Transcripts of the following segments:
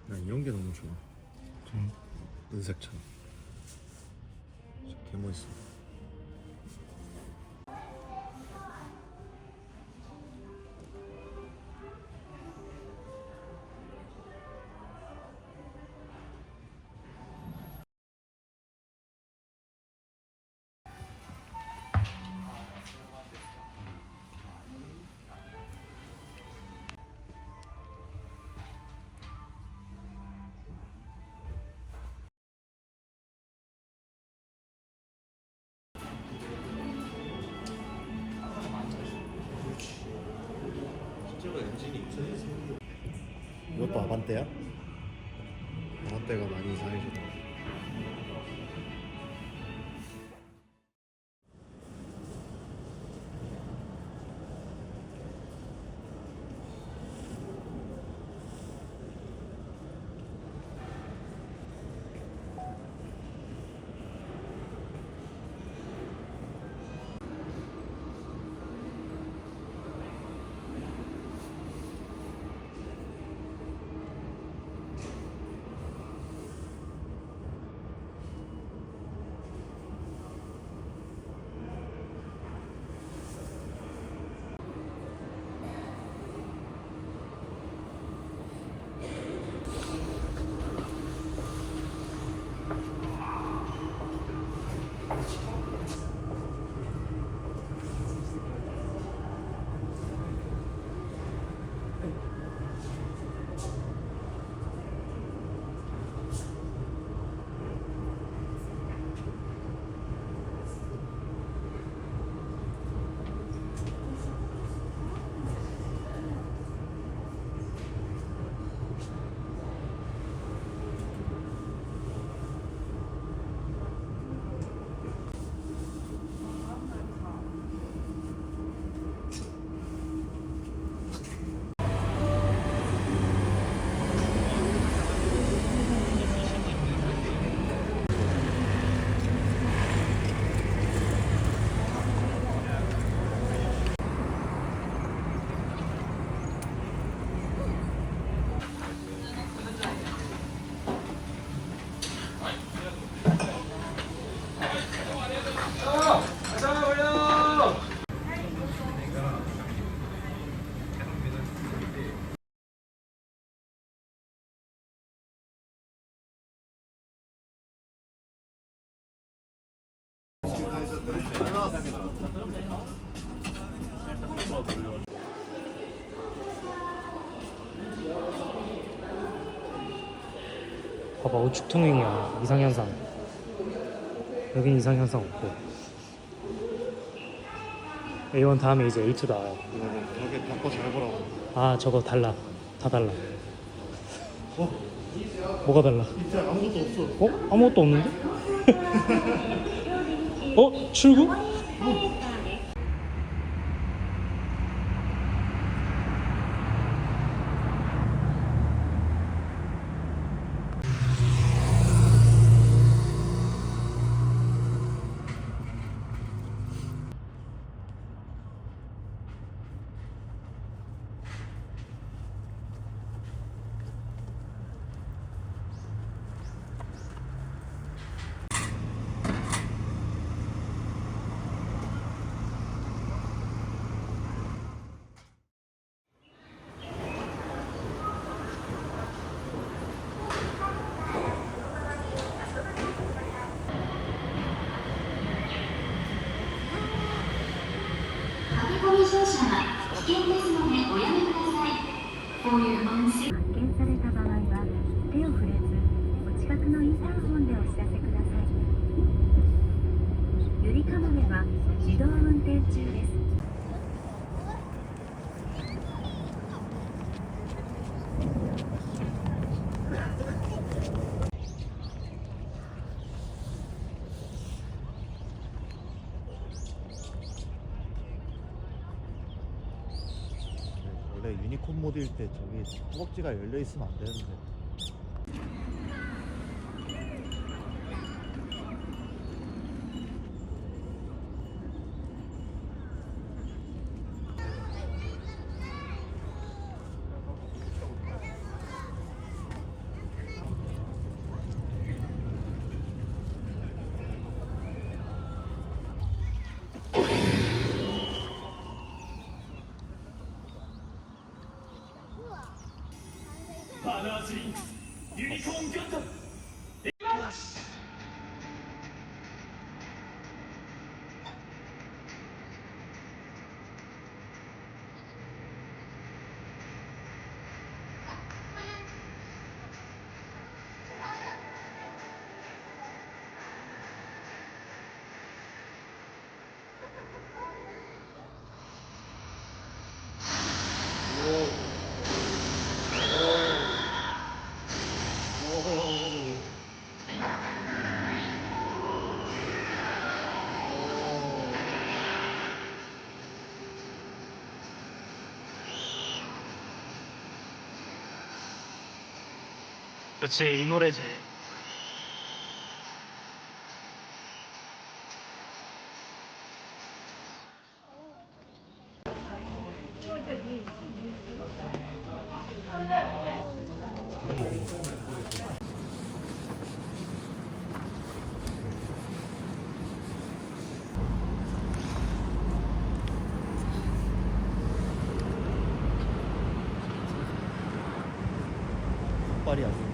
난 이런 게 너무 좋아. 은색처럼. 개 멋있어. 이것도 아반떼야? 아반떼가 많이 이상해지더라. 봐봐, 우측 투명이야. 이상현상. 여긴 이상현상 없고. A1 다음에 이제 A2 나와요. 저게 바꿔 잘 보라고. 아, 저거 달라. 다 달라. 뭐가 달라? 진짜 아무것도 없어. 어? 아무것도 없는데? 어? 출구? 원래 원래 유니콘 모드일 때 저기 허벅지가 열려 있으면 안 되는데. 그렇지, 이 노래지. 빨이 아주.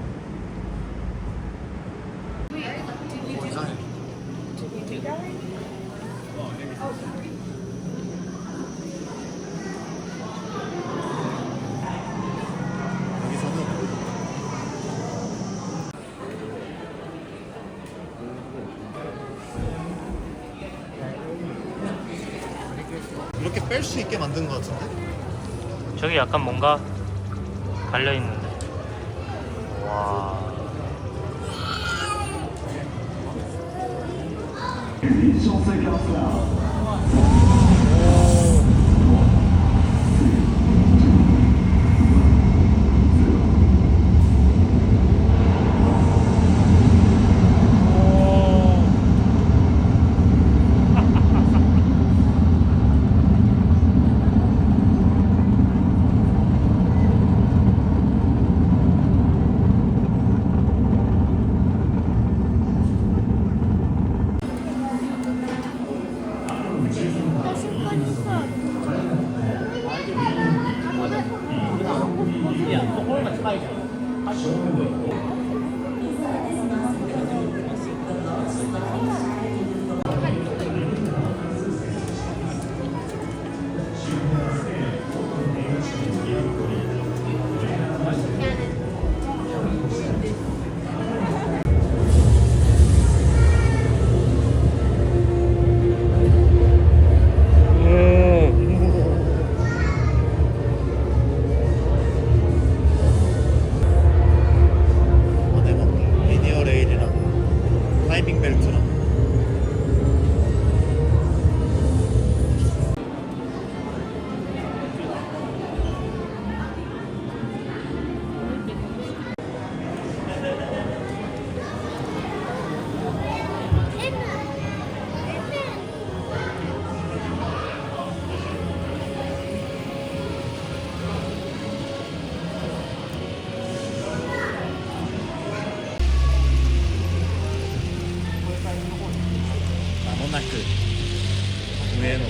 이렇게 뺄 수 있게 만든 것 같은데? 저기 약간 뭔가 갈려 있는데. 와. 리니어 레일이랑 타이밍 벨트랑. 나노나크 우에노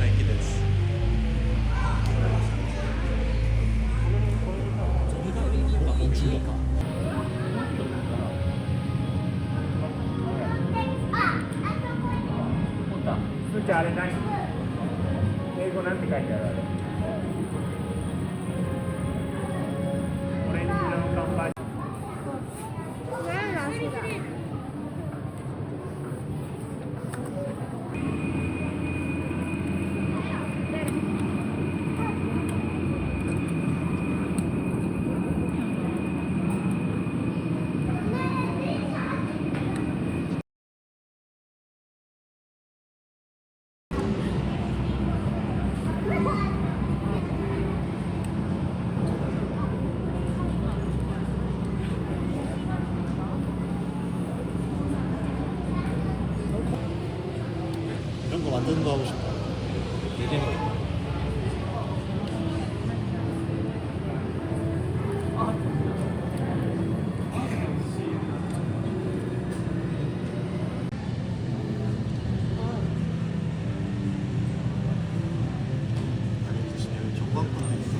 駅です。じゃああれ何？英語なんて書いてあるあれ？オレンジ色の看板。 만드는 거 하고 싶다. 되게 재밌겠다. 아니 대신에 여기 전광판도 있어.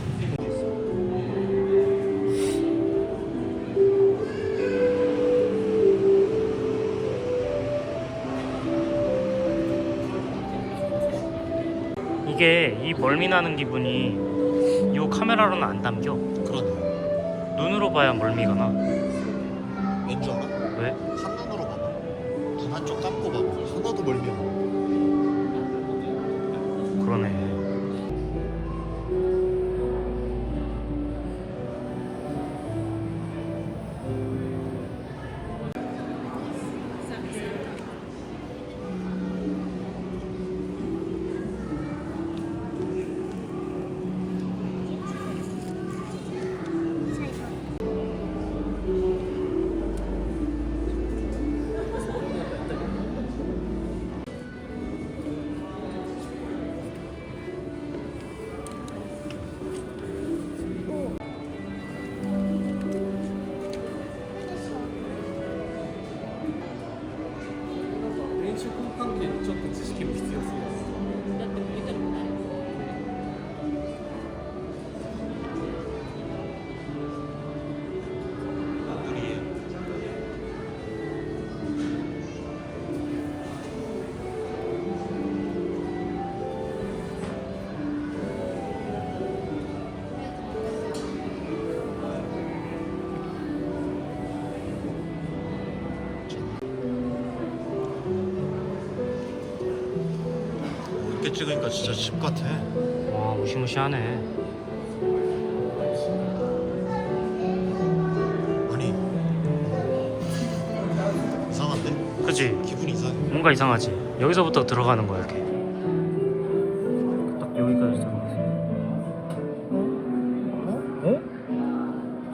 이게 이 멀미 나는 기분이 이 카메라로는 안 담겨. 그러네. 눈으로 봐야 멀미가 나. 왠줄 알아? 왜? 한눈으로 봐봐. 눈 한쪽 감고 봐봐. 하나도 멀미 안 나. 그러네. 이렇게 찍으니까 진짜 집 같아. 와, 무시무시하네. 아니 이상한데? 그치? 기분이 이상해. 뭔가 이상하지? 여기서부터 들어가는 거야, 이렇게. 딱 여기까지 들어갔어. 어?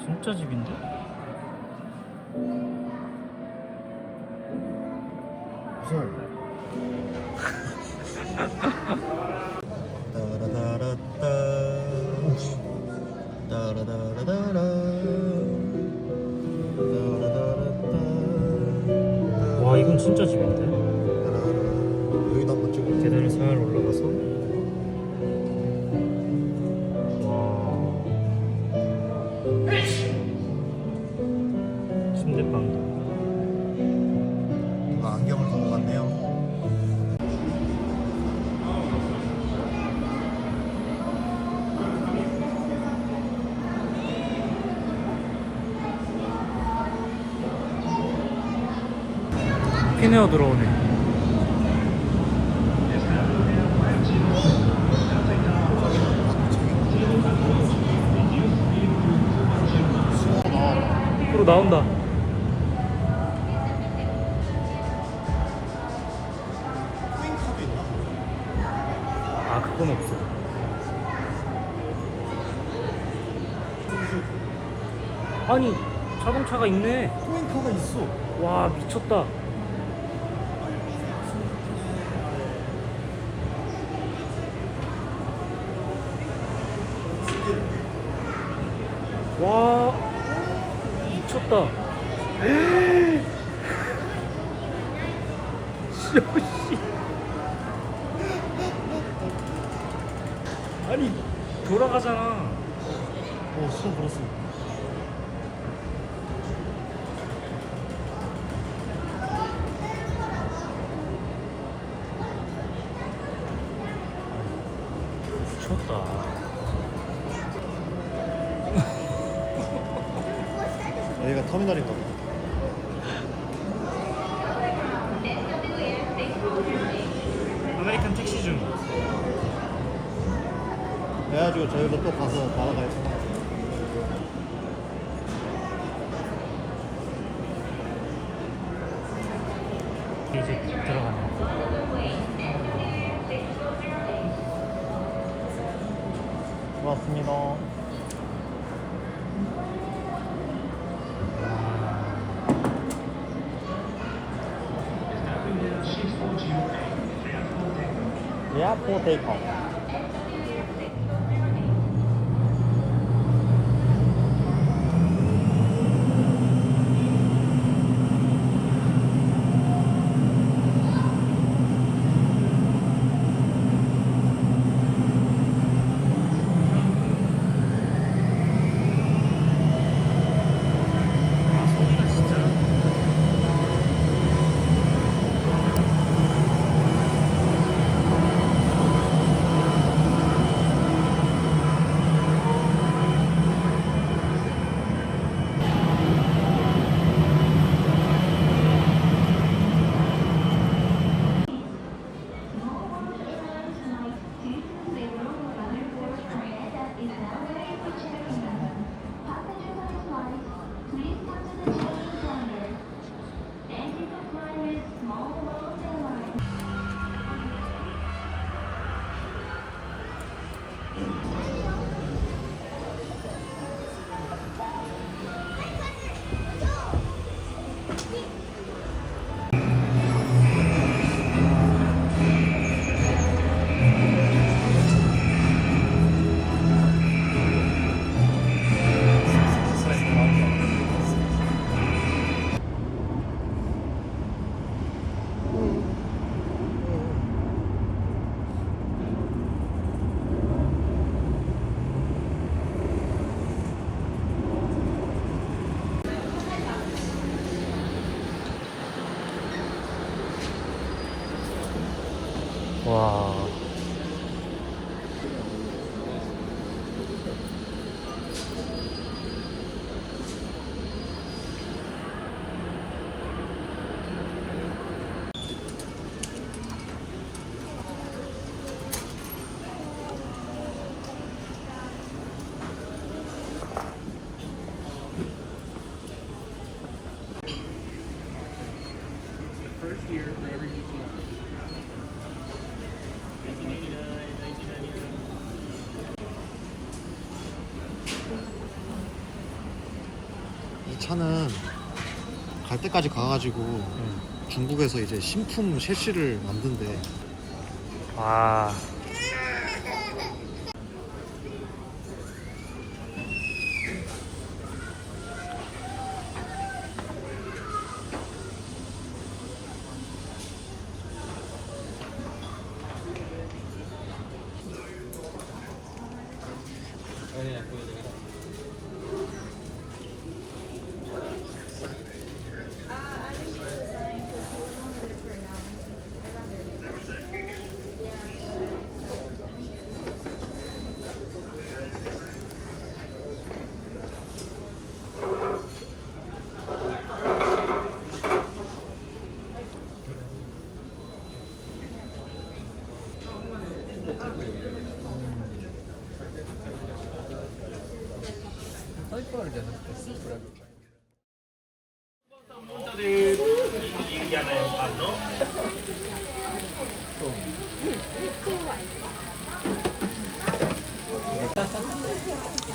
진짜 집인데? 무서워. 따라다라따 따라다라다라 따라다라따. 와, 이건 진짜 집인데? 여기도 한번 찍어. 계단을 살 올라가서. 와. 침대방도. 누가 안경을 보고 갔네요. 피네어 들어오네. 앞으로 나온다. 코인카도 있나? 아, 그건 없어. 아니, 자동차가 있네. 코인카가 있어. 와, 미쳤다. 와, 미쳤다. 씨. 아니, 돌아가잖아. 수업 들었어. 미쳤다. 여기가 터미널인가 봐. 아메리칸 택시 중. 그래가지고 저희도 또 가서 받아가야 돼. 이제 들어가네. 고맙습니다. Yeah, for take home. 와. First year for every museum. 이 차는 갈 때까지 가가지고 중국에서 이제 신품 셰시를 만든대. 와.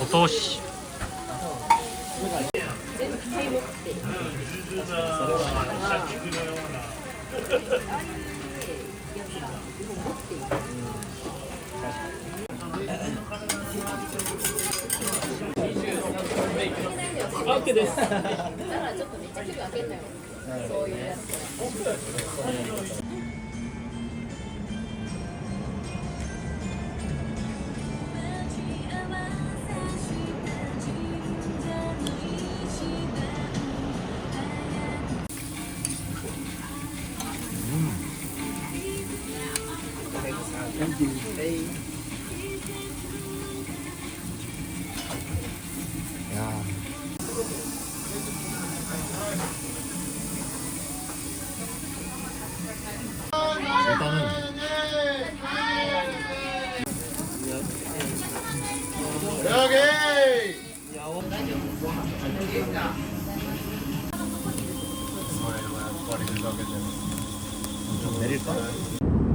오토시. 야. 일단은 여기 좀 내릴까?